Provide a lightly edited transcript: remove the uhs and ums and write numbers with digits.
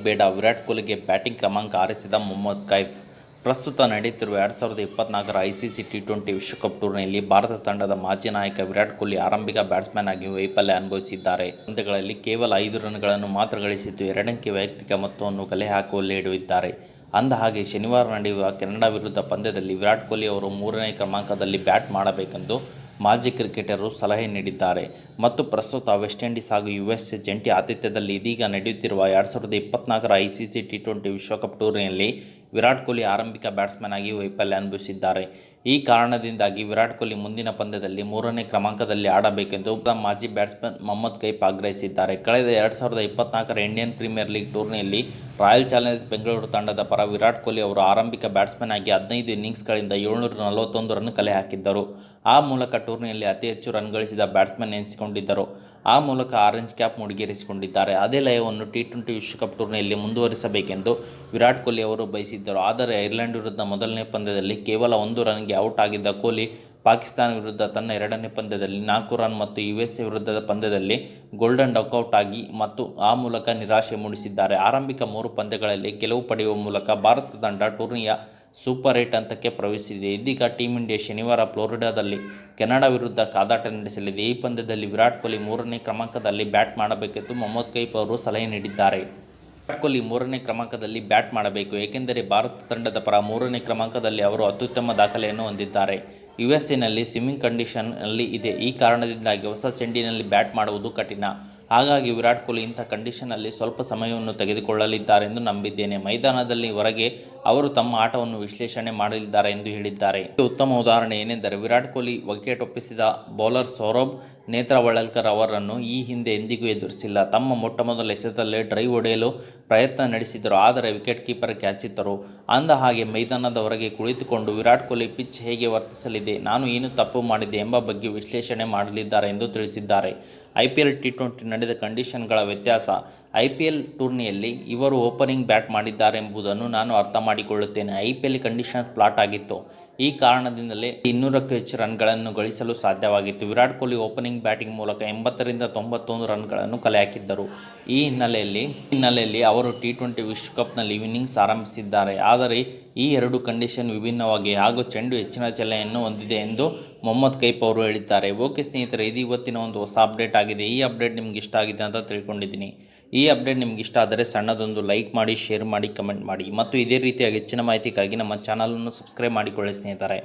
ಬೇಡ, ವಿರಾಟ್ ಕೊಹ್ಲಿಗೆ ಬ್ಯಾಟಿಂಗ್ ಕ್ರಮಾಂಕ ಆರಿಸಿದ ಮೊಹಮ್ಮದ್ ಕೈಫ್. ಪ್ರಸ್ತುತ ನಡೆಯುತ್ತಿರುವ 2024ರ ಐಸಿಸಿ ಟಿ20 ವಿಶ್ವಕಪ್ ಟೂರ್ನಿಯಲ್ಲಿ ಭಾರತ ತಂಡದ ಮಾಜಿ ನಾಯಕ ವಿರಾಟ್ ಕೊಹ್ಲಿ ಆರಂಭಿಕ ಬ್ಯಾಟ್ಸ್ಮನ್ ಆಗಿ ವೈಫಲ್ಯ ಅನುಭವಿಸಿದ್ದಾರೆ. ಪಂದ್ಯಗಳಲ್ಲಿ ಕೇವಲ 5 ರನ್ಗಳನ್ನು ಮಾತ್ರ ಗಳಿಸಿದ್ದು, 2 ಅಂಕಿ ವೈಯಕ್ತಿಕ ಮೊತ್ತವನ್ನು ಕಲೆ ಹಾಕುವಲ್ಲಿ ಎಡವಿದ್ದಾರೆ. ಅಂದಹಾಗೆ, ಶನಿವಾರ ನಡೆಯುವ ಕೆನಡಾ ವಿರುದ್ಧ ಪಂದ್ಯದಲ್ಲಿ ವಿರಾಟ್ ಕೊಹ್ಲಿ ಅವರು 3ನೇ ಕ್ರಮಾಂಕದಲ್ಲಿ ಬ್ಯಾಟ್ ಮಾಡಬೇಕೆಂದು ಮಾಜಿ ಕ್ರಿಕೆಟಿಗರು ಸಲಹೆ ನೀಡಿದ್ದಾರೆ. ಮತ್ತು ಪ್ರಸ್ತುತ ವೆಸ್ಟ್ ಇಂಡೀಸ್ ಹಾಗೂ ಯುಎಸ್ಎ ಜಂಟಿ ಆತಿಥ್ಯದಲ್ಲಿ ಇದೀಗ ನಡೆಯುತ್ತಿರುವ 2024ರ ಐಸಿಸಿ ಟಿ20 ವಿಶ್ವಕಪ್ ಟೂರ್ನಿಯಲ್ಲಿ ವಿರಾಟ್ ಕೊಹ್ಲಿ ಆರಂಭಿಕ ಬ್ಯಾಟ್ಸ್ಮನ್ ಆಗಿ ವೈಫಲ್ಯ ಅನುಭವಿಸಿದ್ದಾರೆ. ಈ ಕಾರಣದಿಂದಾಗಿ ವಿರಾಟ್ ಕೊಹ್ಲಿ ಮುಂದಿನ ಪಂದ್ಯದಲ್ಲಿ 3ನೇ ಕ್ರಮಾಂಕದಲ್ಲಿ ಆಡಬೇಕೆಂದು ಮಾಜಿ ಬ್ಯಾಟ್ಸ್ಮನ್ ಮೊಹಮ್ಮದ್ ಕೈಫ್ ಆಗ್ರಹಿಸಿದ್ದಾರೆ. ಕಳೆದ 2024ರ ಇಂಡಿಯನ್ ಪ್ರೀಮಿಯರ್ ಲೀಗ್ ಟೂರ್ನಿಯಲ್ಲಿ ರಾಯಲ್ ಚಾಲೆಂಜರ್ಸ್ ಬೆಂಗಳೂರು ತಂಡದ ಪರ ವಿರಾಟ್ ಕೊಹ್ಲಿ ಅವರು ಆರಂಭಿಕ ಬ್ಯಾಟ್ಸ್ಮನ್ ಆಗಿ 15 ಇನ್ನಿಂಗ್ಸ್ಗಳಿಂದ 741 ರನ್ ಕಲೆ ಹಾಕಿದ್ದರು. ಆ ಮೂಲಕ ಟೂರ್ನಿಯಲ್ಲಿ ಅತಿ ಹೆಚ್ಚು ರನ್ ಗಳಿಸಿದ ಬ್ಯಾಟ್ಸ್ಮನ್ ಎನಿಸಿಕೊಂಡಿದ್ದರು. ಆ ಮೂಲಕ ಆರೆಂಜ್ ಕ್ಯಾಪ್ ಮುಡಿಗೇರಿಸಿಕೊಂಡಿದ್ದಾರೆ. ಅದೇ ಲಯವನ್ನು ಟಿ20 ವಿಶ್ವಕಪ್ ಟೂರ್ನಿಯಲ್ಲಿ ಮುಂದುವರಿಸಬೇಕೆಂದು ವಿರಾಟ್ ಕೊಹ್ಲಿ ಅವರು ಬಯಸಿದ್ದರು. ಆದರೆ ಐರ್ಲೆಂಡ್ ವಿರುದ್ಧ ಮೊದಲನೇ ಪಂದ್ಯದಲ್ಲಿ ಕೇವಲ 1 ರನ್ಗೆ ಔಟ್ ಆಗಿದ್ದ ಕೊಹ್ಲಿ, ಪಾಕಿಸ್ತಾನ ವಿರುದ್ಧ ತನ್ನ 2ನೇ ಪಂದ್ಯದಲ್ಲಿ 4 ರನ್ ಮತ್ತು ಯುಎಸ್ಎ ವಿರುದ್ಧದ ಪಂದ್ಯದಲ್ಲಿ ಗೋಲ್ಡನ್ ಡಕ್ಔಟ್ ಆಗಿ ಮತ್ತು ಆ ಮೂಲಕ ನಿರಾಶೆ ಮೂಡಿಸಿದ್ದಾರೆ. ಆರಂಭಿಕ 3 ಪಂದ್ಯಗಳಲ್ಲಿ ಗೆಲುವು ಪಡೆಯುವ ಮೂಲಕ ಭಾರತ ತಂಡ ಟೂರ್ನಿಯ ಸೂಪರ್ 8 ಹಂತಕ್ಕೆ ಪ್ರವೇಶಿಸಿದೆ. ಇದೀಗ ಟೀಂ ಇಂಡಿಯಾ ಶನಿವಾರ ಫ್ಲೋರಿಡಾದಲ್ಲಿ ಕೆನಡಾ ವಿರುದ್ಧ ಕಾದಾಟ ನಡೆಸಲಿದೆ. ಈ ಪಂದ್ಯದಲ್ಲಿ ವಿರಾಟ್ ಕೊಹ್ಲಿ 3ನೇ ಕ್ರಮಾಂಕದಲ್ಲಿ ಬ್ಯಾಟ್ ಮಾಡಬೇಕೆಂದು ಮೊಹಮ್ಮದ್ ಕೈಫ್ ಅವರು ಸಲಹೆ ನೀಡಿದ್ದಾರೆ. ವಿರಾಟ್ ಕೊಹ್ಲಿ 3ನೇ ಕ್ರಮಾಂಕದಲ್ಲಿ ಬ್ಯಾಟ್ ಮಾಡಬೇಕು, ಏಕೆಂದರೆ ಭಾರತ ತಂಡದ ಪರ 3ನೇ ಕ್ರಮಾಂಕದಲ್ಲಿ ಅವರು ಅತ್ಯುತ್ತಮ ದಾಖಲೆಯನ್ನು ಹೊಂದಿದ್ದಾರೆ. ಯುಎಸ್ಎನಲ್ಲಿ ಸ್ವಿಂಗಿಂಗ್ ಕಂಡೀಷನ್ನಲ್ಲಿ ಇದೆ. ಈ ಕಾರಣದಿಂದಾಗಿ ಹೊಸ ಚೆಂಡಿನಲ್ಲಿ ಬ್ಯಾಟ್ ಮಾಡುವುದು ಕಠಿಣ. ಹಾಗಾಗಿ ವಿರಾಟ್ ಕೊಹ್ಲಿ ಇಂಥ ಕಂಡೀಷನ್ನಲ್ಲಿ ಸ್ವಲ್ಪ ಸಮಯವನ್ನು ತೆಗೆದುಕೊಳ್ಳಲಿದ್ದಾರೆಂದು ನಂಬಿದ್ದೇನೆ. ಮೈದಾನದಲ್ಲಿ ಹೊರಗೆ ಅವರು ತಮ್ಮ ಆಟವನ್ನು ವಿಶ್ಲೇಷಣೆ ಮಾಡಲಿದ್ದಾರೆ ಎಂದು ಹೇಳಿದ್ದಾರೆ. ಉತ್ತಮ ಉದಾಹರಣೆ ಏನೆಂದರೆ, ವಿರಾಟ್ ಕೊಹ್ಲಿ ವಿಕೆಟ್ ಒಪ್ಪಿಸಿದ ಬೌಲರ್ ಸೌರಭ್ ನೇತ್ರಾವಳ್ಕರ್ ಅವರನ್ನು ಈ ಹಿಂದೆ ಎಂದಿಗೂ ಎದುರಿಸಿಲ್ಲ. ತಮ್ಮ ಮೊಟ್ಟಮೊದಲ ಎಸೆತದಲ್ಲೇ ಡ್ರೈವ್ ಹೊಡೆಯಲು ಪ್ರಯತ್ನ ನಡೆಸಿದರು, ಆದರೆ ವಿಕೆಟ್ ಕೀಪರ್ ಕ್ಯಾಚಿತ್ತರು. ಅಂದಹಾಗೆ, ಮೈದಾನದ ಹೊರಗೆ ಕುಳಿತುಕೊಂಡು ವಿರಾಟ್ ಕೊಹ್ಲಿ ಪಿಚ್ ಹೇಗೆ ವರ್ತಿಸಲಿದೆ, ನಾನು ಏನು ತಪ್ಪು ಮಾಡಿದೆ ಎಂಬ ಬಗ್ಗೆ ವಿಶ್ಲೇಷಣೆ ಮಾಡಲಿದ್ದಾರೆ ಎಂದು ತಿಳಿಸಿದ್ದಾರೆ. ಐಪಿಎಲ್ ಟಿ20 ನಡೆದ ಕಂಡೀಷನ್ಗಳ ವ್ಯತ್ಯಾಸ. ಐಪಿಎಲ್ ಟೂರ್ನಿಯಲ್ಲಿ ಇವರು ಓಪನಿಂಗ್ ಬ್ಯಾಟ್ ಮಾಡಿದ್ದಾರೆಂಬುದನ್ನು ನಾನು ಅರ್ಥ ಮಾಡಿಕೊಳ್ಳುತ್ತೇನೆ. ಐಪಿಎಲ್ ಕಂಡೀಷನ್ ಫ್ಲಾಟ್ ಆಗಿತ್ತು. ಈ ಕಾರಣದಿಂದಲೇ 200ಕ್ಕೂ ಹೆಚ್ಚು ರನ್ಗಳನ್ನು ಗಳಿಸಲು ಸಾಧ್ಯವಾಗಿತ್ತು. ವಿರಾಟ್ ಕೊಹ್ಲಿ ಓಪನಿಂಗ್ ಬ್ಯಾಟಿಂಗ್ ಮೂಲಕ 80ರಿಂದ 91 ರನ್ಗಳನ್ನು ಕಲೆ ಹಾಕಿದ್ದರು. ಈ ಹಿನ್ನೆಲೆಯಲ್ಲಿ ಅವರು ಟಿ20 ವಿಶ್ವಕಪ್ನಲ್ಲಿ ಇನ್ನಿಂಗ್ಸ್ ಆರಂಭಿಸಿದ್ದಾರೆ. ಆದರೆ ಈ 2 ಕಂಡೀಷನ್ ವಿಭಿನ್ನವಾಗಿವೆ ಹಾಗೂ ಚೆಂಡು ಹೆಚ್ಚಿನ ಚಲನೆಯನ್ನು ಹೊಂದಿದೆ ಎಂದು ಮೊಹಮ್ಮದ್ ಕೈಫ್ ಅವರು ಹೇಳಿದ್ದಾರೆ. ಓಕೆ ಸ್ನೇಹಿತರೆ, ಇದು ಇವತ್ತಿನ ಒಂದು ಹೊಸ ಅಪ್ಡೇಟ್ ಆಗಿದೆ. ಈ ಅಪ್ಡೇಟ್ ನಿಮ್ಗೆ ಇಷ್ಟ ಆಗಿದೆ ಅಂತ ತಿಳ್ಕೊಂಡಿದ್ದೀನಿ. ಈ ಅಪ್ಡೇಟ್ ನಿಮ್ಗೆ ಇಷ್ಟ ಆದರೆ ಸಣ್ಣದೊಂದು ಲೈಕ್ ಮಾಡಿ, ಶೇರ್ ಮಾಡಿ, ಕಮೆಂಟ್ ಮಾಡಿ ಮತ್ತು ಇದೇ ರೀತಿಯಾಗಿ ಹೆಚ್ಚಿನ ಮಾಹಿತಿಗಾಗಿ ನಮ್ಮ ಚಾನಲನ್ನು ಸಬ್ಸ್ಕ್ರೈಬ್ ಮಾಡಿಕೊಳ್ಳಿ ಸ್ನೇಹಿತರೆ.